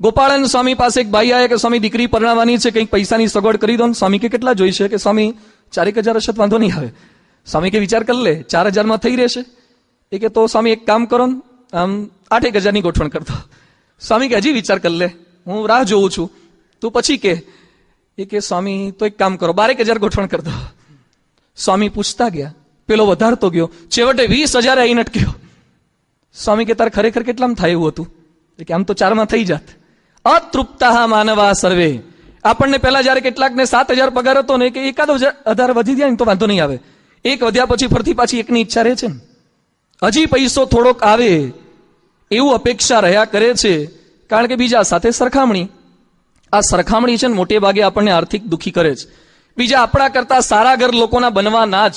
ગોપાળાનંદ સ્વામી પાસે એક ભાઈ આવ્યા કે સ્વામી દીકરી પરણાવવાની છે, કંઈક પૈસાની સગવડ કરી દો. સ્વામી કે કેટલા જોઈશે? કે સ્વામી 4,000 હશે વાંધો નહીં આવે. સ્વામી કે વિચાર કરી લે, 4,000 થઈ રહેશે. એ કે તો સ્વામી એક કામ કરો ને, આમ 8,000 ગોઠવણ કરતો. સ્વામી કે હજી વિચાર કરી લે, હું રાહ જોઉં છું, તું પછી કે. એ કે સ્વામી તો એક કામ કરો, 12,000 ગોઠવણ કરતો. સ્વામી પૂછતા ગયા, પેલો વધારતો ગયો, છેવટે 20,000 આવીને અટક્યો. સ્વામી કે તારે ખરેખર કેટલામાં થાય એવું હતું? કે આમ તો 4માં થઈ જાત. અતૃપ્તા માનવા સર્વે. આપણને પહેલા જયારે કેટલાકને 7,000 પગાર હતો ને, કે એકાદ 1,000 વધી જાય ને તો વાંધો નહીં આવે. એક વધ્યા પછી ફરતી પાછી એકની ઈચ્છા રહે છે ને, હજી પૈસો થોડોક આવે એવું અપેક્ષા રહ્યા કરે છે. કારણ કે બીજા સાથે સરખામણી, આ સરખામણી છે ને મોટે ભાગે આપણને આર્થિક દુઃખી કરે છે. બીજા આપણા કરતા સારા ઘર લોકોના બનવાના જ.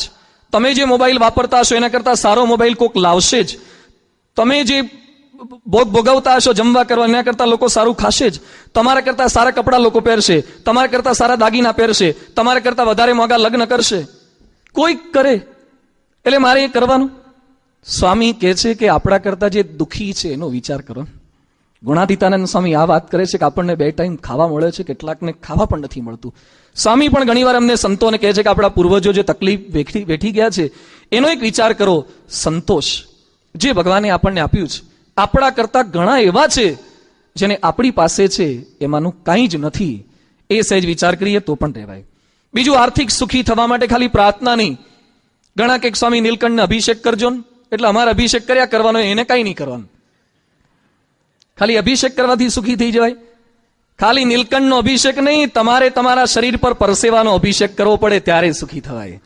તમે જે મોબાઈલ વાપરતા હશો એના કરતા સારો મોબાઈલ કોક લાવશે જ. તમે જે ભોગ ભોગવતા હશો જમવા કરવા, એના કરતા લોકો સારું ખાશે જ. તમારા કરતા સારા કપડા લોકો પહેરશે, તમારા કરતા સારા દાગીના પહેરશે, તમારા કરતા વધારે મોંઘા લગ્ન કરશે. કોઈક કરે એટલે મારે એ કરવાનું. સ્વામી કહે છે કે આપણા કરતા જે દુઃખી છે એનો વિચાર કરો. ગુણાતીતાનંદ સ્વામી આ વાત કરે છે કે આપણને 2 ટાઈમ ખાવા મળે છે, કેટલાકને ખાવા પણ નથી મળતું. સ્વામી પણ ઘણીવાર અમને સંતોને કહે છે કે આપણા પૂર્વજો જે તકલીફ વેઠી ગયા છે એનો એક વિચાર કરો. સંતોષ જે ભગવાને આપણને આપ્યું છે, આપણા કરતા ઘણા એવા છે જેને આપણી પાસે છે એમાંનું કાંઈ જ નથી. એ સહેજ વિચાર કરીએ તો પણ રહેવાય. બીજું, આર્થિક સુખી થવા માટે ખાલી પ્રાર્થના નહીં. ઘણા કે સ્વામી નીલકંઠને અભિષેક કરજો ને, એટલે અમારે અભિષેક કર્યા કરવાનો, એને કાંઈ નહીં કરવાનું. ખાલી અભિષેક કરવાથી સુખી થઈ જવાય? ખાલી નીલકંઠનો અભિષેક નહીં, તમારે તમારા શરીર પર પરસેવાનો અભિષેક કરવો પડે ત્યારે સુખી થવાય.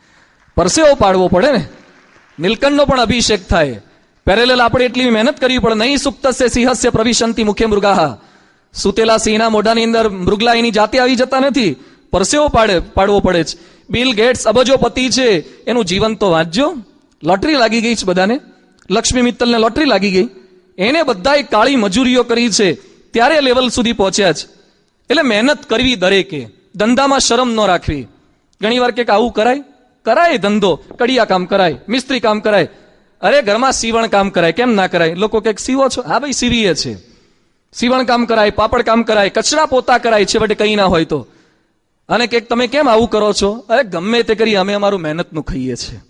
પરસેવો પાડવો પડે ને, નીલકંઠનો પણ અભિષેક થાય. પેરેલેલ આપણે એટલી મહેનત કરવી પડે. નહીં સુપ્તસ્ય સિંહસ્ય પ્રવિશંતિ મુખે મૃગાહ. સુતેલા સિંહના મોઢાની અંદર મૃગલા એની જાતે આવી જતા નથી, પરસેવો પાડવો પડે છે. બિલ ગેટ્સ અબજોપતિ છે, એનું જીવન તો વાંચજો. લોટરી લાગી ગઈ છે બધાને. લક્ષ્મી મિત્તલને લોટરી લાગી ગઈ, એને બધાએ કાળી મજૂરીઓ કરી છે ત્યારે લેવલ સુધી પહોંચ્યા છે. એટલે મહેનત કરવી દરેકે, ધંધામાં શરમ ન રાખવી. ઘણી વાર કે આવું કરાય ધંધો, કડિયા કામ કરાય, મિસ્ત્રી કામ કરાય, અરે ઘરમાં સીવણ કામ કરાય, કેમ ના કરાય? લોકો કે સીવો છો? હા ભાઈ સીવીએ છે. સીવણ કામ કરાય, પાપડ કામ કરાય, કચરા પોતા કરાય, છેવટે કઈ ના હોય તો. અને કે તમે કેમ આવું કરો છો? અરે ગમે તે કરી અમે અમારું મહેનતનું ખાઈએ છીએ,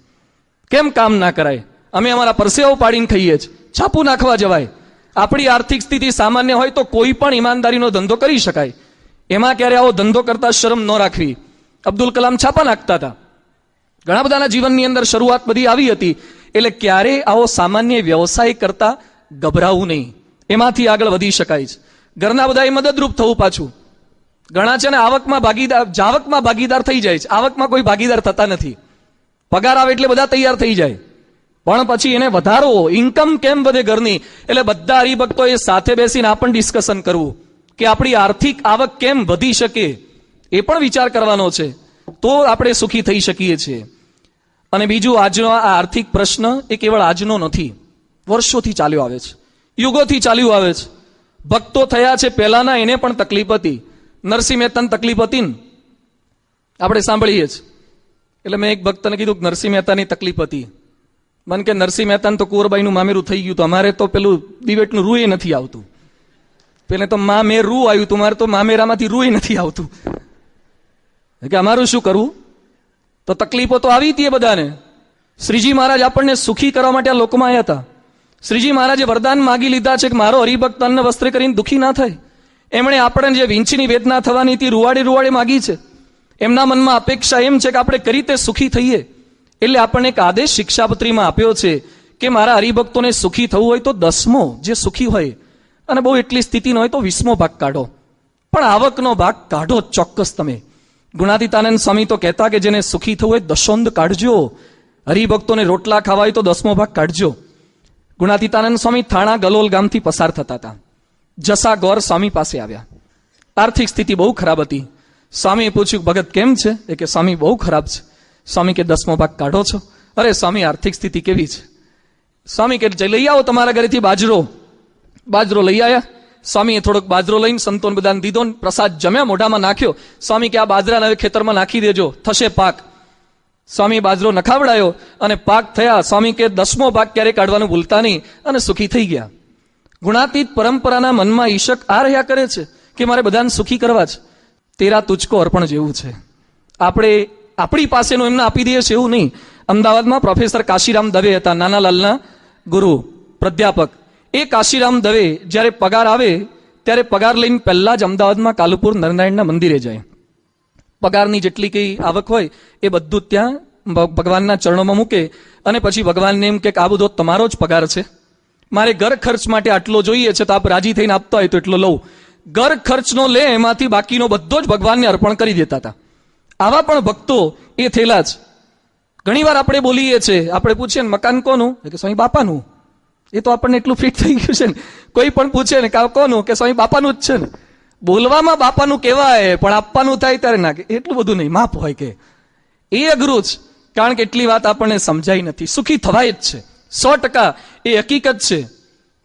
કેમ કામ ના કરાય? અમે અમારા પરસેવો પાડીને ખાઈએ છીએ, છાપું નાખવા જવાય. આપણી આર્થિક સ્થિતિ સામાન્ય હોય તો કોઈ પણ ઈમાનદારીનો ધંધો કરી શકાય. એમાં ક્યારે આવો ધંધો કરતા શરમ ન રાખવી. અબ્દુલ કલામ છાપા નાખતા હતા. ઘણા બધાના જીવનની અંદર શરૂઆત બધી આવી હતી. એટલે ક્યારે આવો સામાન્ય વ્યવસાય કરતા ગભરાવું નહીં, એમાંથી આગળ વધી શકાય છે. ઘરના બધાએ મદદરૂપ થવું. પાછું ઘણા છે ને જાવકમાં ભાગીદાર થઈ જાય છે, આવકમાં કોઈ ભાગીદાર થતા નથી. પગાર આવે એટલે બધા તૈયાર થઈ જાય, પણ પછી એને વધારો, ઇન્કમ કેમ વધે ઘરની, એટલે બધા હરિભક્તોએ સાથે બેસીને આ પણ ડિસ્કશન કરવું કે આપણી આર્થિક આવક કેમ વધી શકે, એ પણ વિચાર કરવાનો છે. તો આપણે સુખી થઈ શકીએ છીએ. અને બીજું, આજનો આ આર્થિક પ્રશ્ન એ કેવળ આજનો નથી, વર્ષોથી ચાલ્યો આવે છે, યુગોથી ચાલ્યું આવે છે. ભક્તો થયા છે પહેલાના, એને પણ તકલીફ હતી. નરસિંહ મહેતાને તકલીફ હતી ને, આપણે સાંભળીએ છીએ. એટલે મેં એક ભક્તને કીધું કે નરસિંહ મહેતાની તકલીફ હતી. મને કે નરસિંહ મહેતાને તો કુંવરબાઈનું મામેરું થઈ ગયું, તો અમારે તો પેલું દિવેટનું રૂ નથી આવતું. પેલે તો મામેર રૂ આવ્યું, તમારે તો મામેરામાંથી રૂ નથી આવતું. કે અમારું શું કરવું? તો તકલીફો તો આવી હતી એ બધાને. શ્રીજી મહારાજ આપણને સુખી કરવા માટે આ લોકોમાં આવ્યા હતા. શ્રીજી મહારાજે વરદાન માગી લીધા છે કે મારો હરિભક્ત અન્ન વસ્ત્ર કરીને દુઃખી ના થાય. એમણે આપણને જે વિંછીની વેદના થવાની હતી રૂવાડે માગી છે. એમના મનમાં અપેક્ષા એમ છે કે આપણે કરી તે સુખી થઈએ. એટલે આપણને એક આદેશ શિક્ષાપત્રીમાં આપ્યો છે કે મારા હરિભક્તોને સુખી થવું હોય તો 10મો જે સુખી હોય, અને બહુ એટલી સ્થિતિ ન હોય તો 20મો ભાગ કાઢો, પણ આવકનો ભાગ કાઢો ચોક્કસ. તમે ગુણાતીતાનંદ સ્વામી તો કહેતા કે જેને સુખી થવું હોય દશોંદ કાઢજો, હરિભક્તોને રોટલા ખાવા હોય તો 10મો ભાગ કાઢજો. ગુણાતીતાનંદ સ્વામી થાણા ગલોલ ગામથી પસાર થતા હતા. જસા ગોર સ્વામી પાસે આવ્યા. આર્થિક સ્થિતિ બહુ ખરાબ હતી. સ્વામીએ પૂછ્યું, ભગત કેમ છે? એ કે સ્વામી બહુ ખરાબ છે. સ્વામી કે 10મો ભાગ કાઢો છો? અરે સ્વામી આર્થિક સ્થિતિ કેવી છે? સ્વામી કે લઈ આવો તમારા ઘરેથી બાજરો લઈ આવ્યા. સ્વામીએ થોડોક બાજરો લઈને સંતોન બધાને દીધો, પ્રસાદ જમ્યા, મોઢામાં નાખ્યો. સ્વામી કે આ બાજરાને હવે ખેતરમાં નાખી દેજો, થશે પાક. સ્વામી બાજરો નખાવડાયો અને પાક થયા. સ્વામી કે 10મો ભાગ ક્યારે કાઢવાનું ભૂલતા નહીં, અને સુખી થઈ ગયા. ગુણાતીત પરંપરાના મનમાં ઈશક આ રહ્યા કરે છે કે મારે બધાને સુખી કરવા છે. તેરા તુચકો અર્પણ જેવું છે. આપણે આપણી પાસેનું એમને આપી દઈએ છીએ એવું નહીં. અમદાવાદમાં પ્રોફેસર કાશીરામ દવે હતા, નાનાલાલના ગુરુ પ્રાધ્યાપક. એ કાશીરામ દવે જ્યારે પગાર આવે ત્યારે પગાર લઈને પહેલા જ અમદાવાદમાં કાલુપુર નરનારાયણના મંદિરે જાય. પગારની જેટલી કઈ આવક હોય એ બધું ત્યાં ભગવાનના ચરણોમાં મૂકે અને પછી ભગવાનને એમ કે આ બધો તમારો જ પગાર છે, મારે ઘર ખર્ચ માટે આટલો જોઈએ છે તો આપ રાજી થઈને આપતા હોય તો એટલો લઉં. ઘર ખર્ચનો લે એમાંથી બાકીનો બધો જ ભગવાનને અર્પણ કરી દેતા હતા. આવા પણ ભક્તો એ થયેલા જ. ઘણીવાર આપણે બોલીએ છીએ, આપણે પૂછીએ ને મકાન કોનું, કે સ્વામી બાપાનું. એ તો આપણને એટલું ફિટ થઈ ગયું છે ને. કોઈ પણ પૂછે ને કે કોનું, કે સ્વામી બાપાનું જ છે ને. બોલવામાં બાપાનું કહેવાય પણ આપવાનું થાય ત્યારે ના કે એટલું બધું નહીં, માપ હોય કે એ અઘરું જ. કારણ કે એટલી વાત આપણને સમજાઈ નથી. સુખી થવાય જ છે 100%, એ હકીકત છે.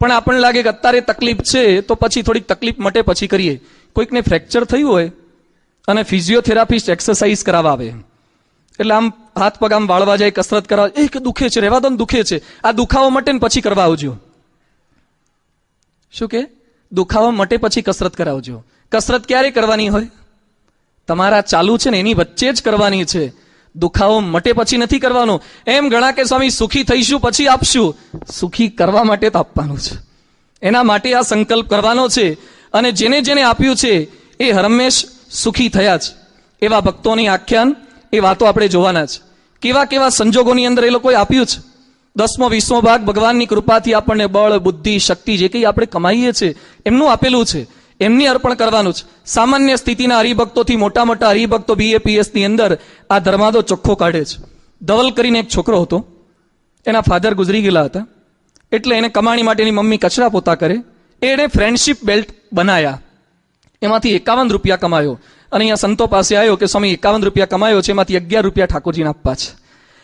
પણ આપણને લાગે કે અત્યારે તકલીફ છે તો પછી થોડીક તકલીફ મટે પછી કરીએ. કોઈકને ફ્રેક્ચર થયું હોય અને ફિઝિયોથેરાપિસ્ટ એક્સરસાઇઝ કરાવવા આવે, એટલે આમ હાથ પગ આમ વાળવા જાય, કસરત કરાવે, એ કે દુખે છે, રહેવા દો ને દુખે છે, આ દુખાવો મટે ને પછી કરવા આવજો. શું કે દુખાવો મટે પછી કસરત કરાવજો. કસરત ક્યારે કરવાની હોય? તમારા ચાલુ છે ને એની વચ્ચે જ કરવાની છે. દુખાવો મટે પછી નથી કરવાનો. એમ ઘણા કે સ્વામી સુખી થઈશું પછી આપશું. સુખી કરવા માટે તો આપવાનું છે. એના માટે આ સંકલ્પ કરવાનો છે. અને જેને જેને આપ્યું છે એ હરમેશ સુખી થયા છે. એવા ભક્તોની આખ્યાન, એ વાતો આપણે જોવાના છે. કેવા કેવા સંજોગોની અંદર એ લોકોએ આપ્યું છે. 10મો 20મો ભાગ ભગવાનની કૃપાથી આપણને બળ, બુદ્ધિ, શક્તિ જે કંઈ આપણે કમાઈએ છીએ એમનું આપેલું છે, એમની અર્પણ કરવાનું છે. સામાન્ય સ્થિતિના હરિભક્તોથી મોટા મોટા હરિભક્તો BAPS ની અંદર આ ધર્માદો ચોખ્ખો કાઢે છે. ધવલ કરીને એક છોકરો હતો, એના ફાધર ગુજરી ગયેલા હતા, એટલે એને કમાણી માટેની મમ્મી કચરા પોતા કરે, એણે ફ્રેન્ડશિપ બેલ્ટ બનાયા, એમાંથી 51 રૂપિયા કમાયો. અને અહીંયા સંતો પાસે આવ્યો કે સ્વામી 51 રૂપિયા કમાયો છે, એમાંથી 11 રૂપિયા ઠાકોરજીને આપવા છે.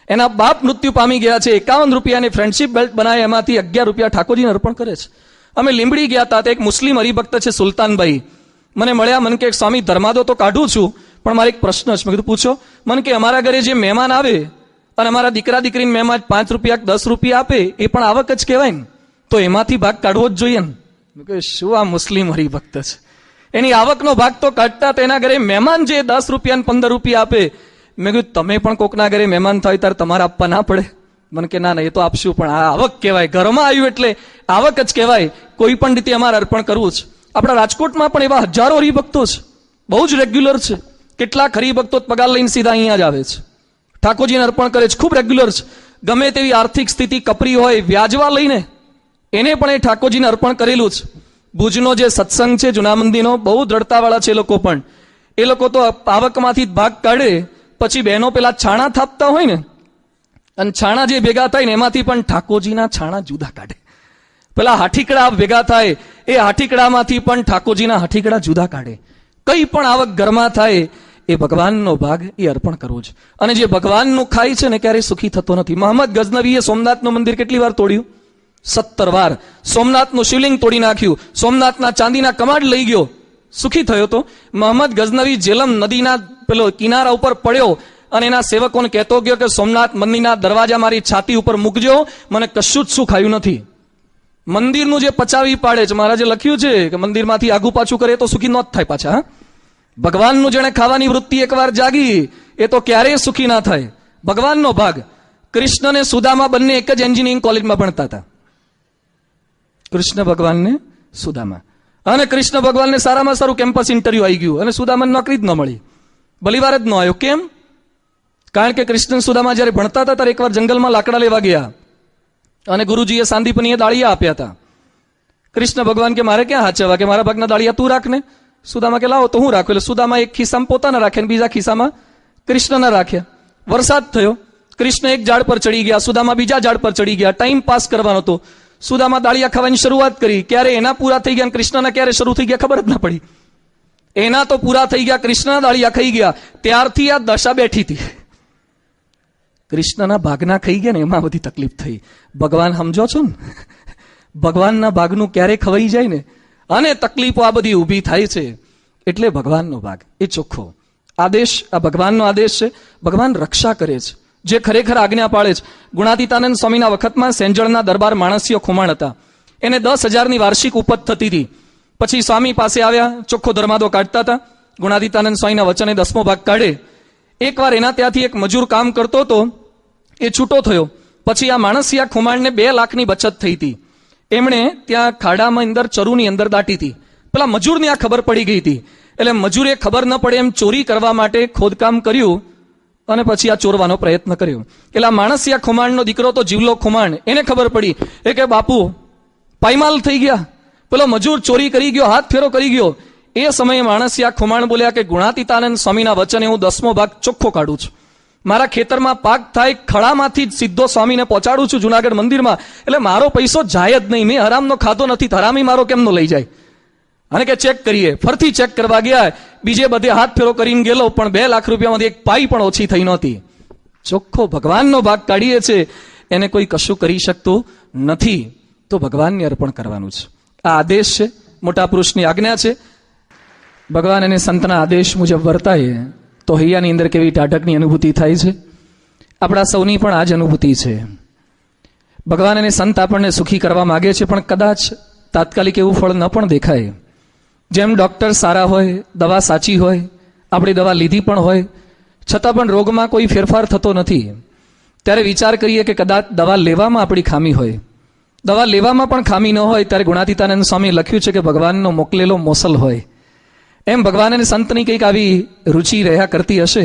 એના બાપ મૃત્યુ પામી ગયા છે, 51 રૂપિયાની ફ્રેન્ડશિપ બેલ્ટ બનાવે, એમાંથી 11 રૂપિયા ઠાકોરજીને અર્પણ કરે છે. અમે લીંબડી ગયા હતા, એક મુસ્લિમ હરિભક્ત છે સુલતાનભાઈ, મને મળ્યા. મને કે સ્વામી ધર્માદો તો કાઢું છું પણ મારે એક પ્રશ્ન છે. મેં કીધું પૂછો. મને કે અમારા ઘરે જે મહેમાન આવે અને અમારા દીકરા દીકરીને મહેમાન 5 રૂપિયા 10 રૂપિયા આપે એ પણ આવક જ કહેવાય ને, તો એમાંથી ભાગ કાઢવો જ જોઈએ ને. મેં કહ્યું શું આ મુસ્લિમ હરિભક્ત છે, એની આવકનો ભાગ તો કાઢતા, તેના ઘરે મહેમાન જે 10 રૂપિયા 15 રૂપિયા આપે. મેં કહ્યું તમે પણ કોકના ઘરે મહેમાન થાય ત્યારે તમારે આપવા ના પડે? મને કે ના ના એ તો આપશું, પણ આ આવક કહેવાય, ઘરમાં આવ્યું એટલે આવક જ કહેવાય. કોઈ પણ રીતે અમારે અર્પણ કરવું છે. આપણા રાજકોટમાં પણ એવા હજારો હરિભક્તો છે, બહુ જ રેગ્યુલર છે. કેટલાક હરિભક્તો પગાર લઈને સીધા અહીંયા જ આવે છે, ઠાકોરજીને અર્પણ કરે છે, ખૂબ રેગ્યુલર છે. ગમે તેવી આર્થિક સ્થિતિ કપરી હોય, વ્યાજવા લઈને એને પણ એ ઠાકોરજીને અર્પણ કરેલું છે. ભુજનો જે સત્સંગ છે જૂના મંદિરનો, બહુ દ્રઢતાવાળા છે એ લોકો, પણ એ લોકો તો આવકમાંથી ભાગ કાઢે, પછી બહેનો પેલા છાણા થાપતા હોય ને, અને છાણા જે ભેગા થાય ને એમાંથી પણ ઠાકોરજીના છાણા જુદા કાઢે. પેલા હાથીકડા ભેગા થાય, એ હાથીકડામાંથી પણ ઠાકોરજીના હાથીકડા જુદા કાઢે. કઈ પણ આવક ઘરમાં થાય એ ભગવાનનો ભાગ એ અર્પણ કરવો છે. અને જે ભગવાનનું ખાય છે ને ક્યારેય સુખી થતો નથી. મોહમ્મદ ગઝનવીએ સોમનાથનું મંદિર કેટલી વાર તોડ્યું? 17 વાર. સોમનાથનું શિવલિંગ તોડી નાખ્યું, સોમનાથના ચાંદીના કમાડ લઈ ગયો, સુખી થયો તો. મોહમ્મદ ગઝનવી જેલમ નદીના પેલો કિનારા ઉપર પડ્યો અને એના સેવકોને કહેતો ગયો કે સોમનાથ મંદિરના દરવાજા મારી છાતી ઉપર મૂકજો, મને કશું જ સુખ આવ્યું નથી. મંદિરનું જે પચાવી પાડે છે, મહારાજે લખ્યું છે કે મંદિરમાંથી આગુ પાછું કરે તો સુખી ન જ થાય પાછા. ભગવાનનું જેણે ખાવાની વૃત્તિ એકવાર જાગી એ તો ક્યારેય સુખી ના થાય. ભગવાનનો ભાગ. કૃષ્ણ અને સુદામા બંને એક જ એન્જિનિયરિંગ કોલેજમાં ભણતા હતા. કૃષ્ણ ભગવાનને સુદામા, અને કૃષ્ણ ભગવાનને સારામાં સારું કેમ્પસ ઇન્ટરવ્યુ આવી ગયું અને સુદામાને નોકરી જ ન મળી, ભલીવાર જ ન આવ્યો. કેમ? કારણ કે કૃષ્ણ સુદામા જયારે ભણતા હતા ત્યારે એકવાર જંગલમાં લાકડા લેવા ગયા અને ગુરુજીએ સાંદીપનીએ દાળિયા આપ્યા હતા. કૃષ્ણ ભગવાન કે મારે ક્યાં હાચવા, કે મારા ભાગના દાળિયા તું રાખ ને. સુદામા કે લાવો તો હું રાખું. એટલે સુદામા એક ખિસ્સામાં પોતાના રાખ્યા, બીજા ખિસ્સામાં કૃષ્ણના રાખ્યા. વરસાદ થયો, કૃષ્ણ એક ઝાડ પર ચડી ગયા, સુદામા બીજા ઝાડ પર ચડી ગયા. ટાઈમ પાસ કરવાનો હતો. સુદામા દાળિયા ખાવાની શરૂઆત કરી, ક્યારે એના પૂરા થઈ ગયા, કૃષ્ણના ક્યારે શરૂ થઈ ગયા ખબર જ ના પડી. એના તો પૂરા થઈ ગયા, કૃષ્ણના દાળિયા ખાઈ ગયા. ત્યારથી આ દશા બેઠી હતી. કૃષ્ણના ભાગના ખાઈ ગયા ને એમાં બધી તકલીફ થઈ. ભગવાન સમજો છો ને, ભગવાનના ભાગનું ક્યારે ખવાઈ જાય ને, અને તકલીફો આ બધી ઊભી થાય છે. એટલે ભગવાનનો ભાગ એ ચોખ્ખો આદેશ, આ ભગવાનનો આદેશ છે. ભગવાન રક્ષા કરે છે, જે ખરેખર આજ્ઞા પાળે છે. ગુણાતીતાનંદ સ્વામીના વખતમાં સેંજળના દરબાર માણસીઓ ખુમાણ હતા, એને 10,000ની વાર્ષિક ઉપજ થતી હતી. પછી સ્વામી પાસે આવ્યા, ચોખ્ખો ધર્માદો કાઢતા હતા. ગુણાતીતાનંદ સ્વામીના વચને 10મો ભાગ કાઢે. એકવાર એના ત્યાંથી એક મજૂર કામ કરતો હતો, એ છૂટો થયો. પછી આ માણસિયા ખુમાણને 2 લાખની બચત થઈ હતી. એમણે ત્યાં ખાડામાં અંદર ચરુની અંદર દાટી હતી. પેલા મજૂરને આ ખબર પડી ગઈ હતી. એટલે મજૂરે ખબર ન પડે એમ ચોરી કરવા માટે ખોદકામ કર્યું અને પછી આ ચોરવાનો પ્રયત્ન કર્યો. એટલે આ માણસિયા ખુમાણનો દીકરો તો જીવલો ખુમાણ, એને ખબર પડી. એ કે બાપુ પાયમાલ થઈ ગયા, પેલો મજૂર ચોરી કરી ગયો, હાથ ફેરો કરી ગયો. એ સમયે માણસિયા ખુમાણ બોલ્યા કે ગુણાતીતાનંદ સ્વામીના વચને હું 10મો ભાગ ચોખ્ખો કાઢું છું. મારા ખેતરમાં પાક થાય, ખળામાંથી જ સીધો સ્વામીને પહોંચાડું છું જુનાગઢ મંદિરમાં. એટલે મારો પૈસો જાય જ નહીં. મેં હરામનો ખાધો નથી, હરામી મારો કેમનો લઈ જાય? અને કે ચેક કરીએ. ફરથી ચેક કરવા ગયા, બીજે બધે હાથ ફેરો કરીને ગયેલો, પણ 2 લાખ રૂપિયામાંથી એક પાઈ પણ ઓછી થઈ નહોતી. ચોખ્ખો ભગવાનનો ભાગ કાઢીએ છે, એને કોઈ કશું કરી શકતું નથી, તો ભગવાનને અર્પણ કરવાનું છે. આ આદેશ છે, મોટા પુરુષની આજ્ઞા છે. ભગવાન અને સંતના આદેશ મુજબ વર્તાય તો હૈયાની અંદર કેવી ટાઢકની અનુભૂતિ થાય છે. આપણા સૌની પણ આ જ અનુભૂતિ છે. ભગવાન અને સંત આપણને સુખી કરવા માગે છે, પણ કદાચ તાત્કાલિક એવું ફળ ન પણ દેખાય. જેમ ડોક્ટર સારા હોય, દવા સાચી હોય, આપણી દવા લીધી પણ હોય, છતાં પણ રોગમાં કોઈ ફેરફાર થતો નથી. ત્યારે વિચાર કરીએ કે કદાચ દવા લેવામાં આપણી ખામી હોય. દવા લેવામાં પણ ખામી ન હોય ત્યારે ગુણાતીતાનંદ સ્વામી લખ્યું છે કે ભગવાનનો મોકલેલો મોસલ હોય. એમ ભગવાન અને સંતની કંઈક આવી રુચિ રહ્યા કરતી હશે.